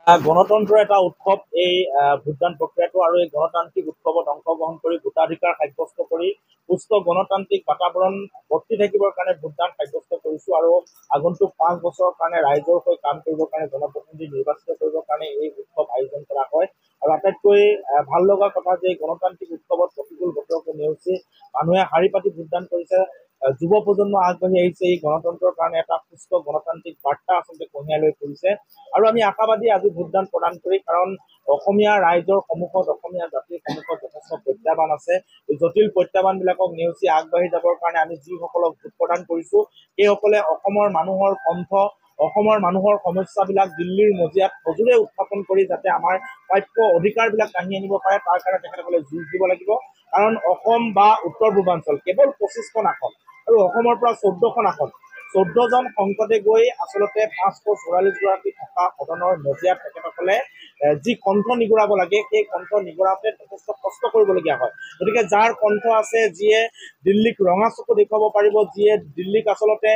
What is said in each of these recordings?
গণতন্ত্ৰৰ এটা উৎসৱ এই ভোটদান প্ৰক্ৰিয়াটো আৰু এই গণতান্ত্ৰিক উৎসৱত অংশগ্ৰহণ কৰি ভোটাধিকাৰ সাব্যস্ত কৰি সুস্থ গণতান্ত্ৰিক বাতাবৰণ বৰ্তি থাকিবৰ কাৰণে ভোটদান সাব্যস্ত কৰিছোঁ আৰু আগন্তুক 5 বছৰৰ কাৰণে ৰাইজৰ হৈ কাম কৰিবৰ কাৰণে জনপ্ৰতিনিধি নিৰ্বাচিত কৰিবৰ কাৰণে এই উৎসৱ আয়োজন কৰা হয়। আৰু আটাইতকৈ ভাল লগা কথা যে গণতান্ত্ৰিক উৎসৱত প্ৰতিকূল বতৰকো নেওচি মানুহে শাৰী পাতি ভোটদান কৰিছে। যুৱ প্ৰজন্ম আগবাঢ়ি আহিছে এই গণতন্ত্ৰৰ কাৰণে এটা সুস্থ গণতান্ত্ৰিক বাৰ্তা আচলতে কঢ়িয়াই লৈ ফুৰিছে আৰু আমি আশাবাদী আজি ভোটদান প্ৰদান কৰি, কাৰণ অসমীয়া ৰাইজৰ সন্মুখত অসমীয়া জাতিৰ সন্মুখত যথেষ্ট প্ৰত্যাহ্বান আছে। এই জটিল প্ৰত্যাহ্বানবিলাকক নেওচি আগবাঢ়ি যাবৰ কাৰণে আমি যিসকলক ভোট প্ৰদান কৰিছোঁ সেইসকলে অসমৰ মানুহৰ কণ্ঠ, অসমৰ মানুহৰ সমস্যাবিলাক দিল্লীৰ মজিয়াত সজোৰে উত্থাপন কৰি যাতে আমাৰ প্ৰাপ্য অধিকাৰবিলাক কাঢ়ি আনিব পাৰে তাৰ কাৰণে তেখেতসকলে যুঁজ দিব লাগিব। কাৰণ অসম বা উত্তৰ পূৰ্বাঞ্চল কেৱল 25খন আসন আৰু অসমৰ পৰা 14খন আসন, 14জন সংসদে গৈ আচলতে 544 গৰাকী থকা সদনৰ মজিয়াত তেখেতসকলে যি কণ্ঠ নিগৰাব লাগে সেই কণ্ঠ নিগৰাওঁতে যথেষ্ট কষ্ট কৰিবলগীয়া হয়। গতিকে যাৰ কণ্ঠ আছে, যিয়ে দিল্লীক ৰঙা চকু দেখুৱাব পাৰিব, যিয়ে দিল্লীক আচলতে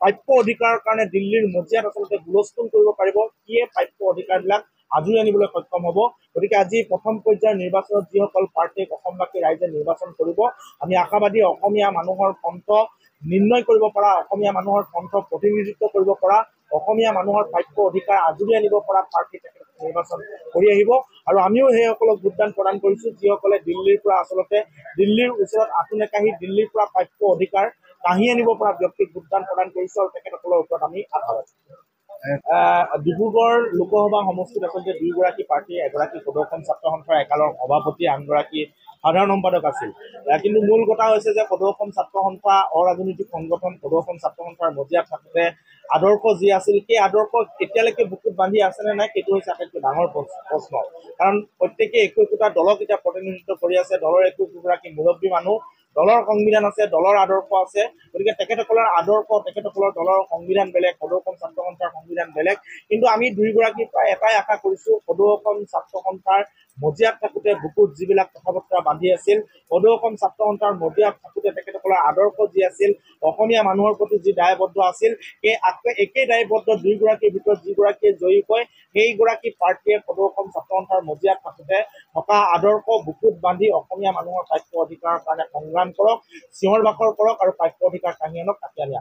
প্ৰাপ্য অধিকাৰৰ কাৰণে দিল্লীৰ মজিয়াত আচলতে হুলস্থুল কৰিব পাৰিব, সিয়ে প্ৰাপ্য অধিকাৰবিলাক আজৰি আনিবলৈ সক্ষম হ'ব। গতিকে আজি প্ৰথম পৰ্যায়ৰ নিৰ্বাচনত যিসকল প্ৰাৰ্থীক অসমবাসী ৰাইজে নিৰ্বাচন কৰিব, আমি আশাবাদী অসমীয়া মানুহৰ কণ্ঠ নিৰ্ণয় কৰিব পৰা, অসমীয়া মানুহৰ কণ্ঠ প্ৰতিনিধিত্ব কৰিব পৰা, অসমীয়া মানুহৰ প্ৰাপ্য অধিকাৰ আজৰি আনিব পৰা প্ৰাৰ্থী তেখেতসকলে নিৰ্বাচন কৰি আহিব। আৰু আমিও সেইসকলক ভোটদান প্ৰদান কৰিছোঁ যিসকলে দিল্লীৰ পৰা আচলতে দিল্লীৰ ওচৰত আঁঠু নেকাঢ়ি দিল্লীৰ পৰা প্ৰাপ্য অধিকাৰ কাঢ়ি আনিব পৰা ব্যক্তিক ভোটদান প্ৰদান কৰিছোঁ আৰু তেখেতসকলৰ ওপৰত আমি আশাবাদী। ডিব্ৰুগড় লোকসভা সমষ্টিত আচলতে দুয়োগৰাকী প্ৰাৰ্থী, এগৰাকী সদৌঅসম ছাত্ৰ সন্থাৰ একালৰ সভাপতি, আনগৰাকী সাধাৰণ সম্পাদক আছিল। কিন্তু মূল কথা হৈছে যে সদৌঅসম ছাত্ৰ সন্থা অৰাজনৈতিক সংগঠন, সদৌঅসম ছাত্ৰ সন্থাৰ মজিয়াত থাকোঁতে আদৰ্শ যি আছিল সেই আদৰ্শ এতিয়ালৈকে বুকুত বান্ধি আছেনে নাই সেইটো হৈছে আটাইতকৈ ডাঙৰ প্ৰশ্ন। কাৰণ প্ৰত্যেকেই একো একোটা দলক এতিয়া প্ৰতিনিধিত্ব কৰি আছে, দলৰ একো একোগৰাকী মুৰব্বী মানুহ, দলৰ সংবিধান আছে, দলৰ আদৰ্শ আছে। গতিকে তেখেতসকলৰ আদৰ্শ, তেখেতসকলৰ দলৰ সংবিধান বেলেগ, সদৌঅসম ছাত্ৰ সন্থাৰ সংবিধান বেলেগ। কিন্তু আমি দুয়োগৰাকীৰ পৰা এটাই আশা কৰিছোঁ, সদৌঅসম ছাত্ৰ সন্থাৰ মজিয়াত থাকোঁতে বুকুত যিবিলাক কথা বতৰা বান্ধি আছিল, সদৌঅসম ছাত্ৰ সন্থাৰ মজিয়াত থাকোঁতে তেখেতসকলৰ আদৰ্শ যি আছিল, অসমীয়া মানুহৰ প্ৰতি যি দায়বদ্ধ আছিল, সেই একেই দায়বদ্ধ দুয়োগৰাকীৰ ভিতৰত যিগৰাকীয়ে জয়ী হয় সেইগৰাকী প্ৰাৰ্থীয়ে সদৌঅসম ছাত্ৰ সন্থাৰ মজিয়াত থাকোঁতে থকা আদৰ্শ বুকুত বান্ধি অসমীয়া মানুহৰ প্ৰাপ্য অধিকাৰৰ কাৰণে সংগ্ৰাম কৰক, চিঞৰ বাখৰ কৰক আৰু প্ৰাপ্য অধিকাৰ কাঢ়ি আনক, তাকে আমি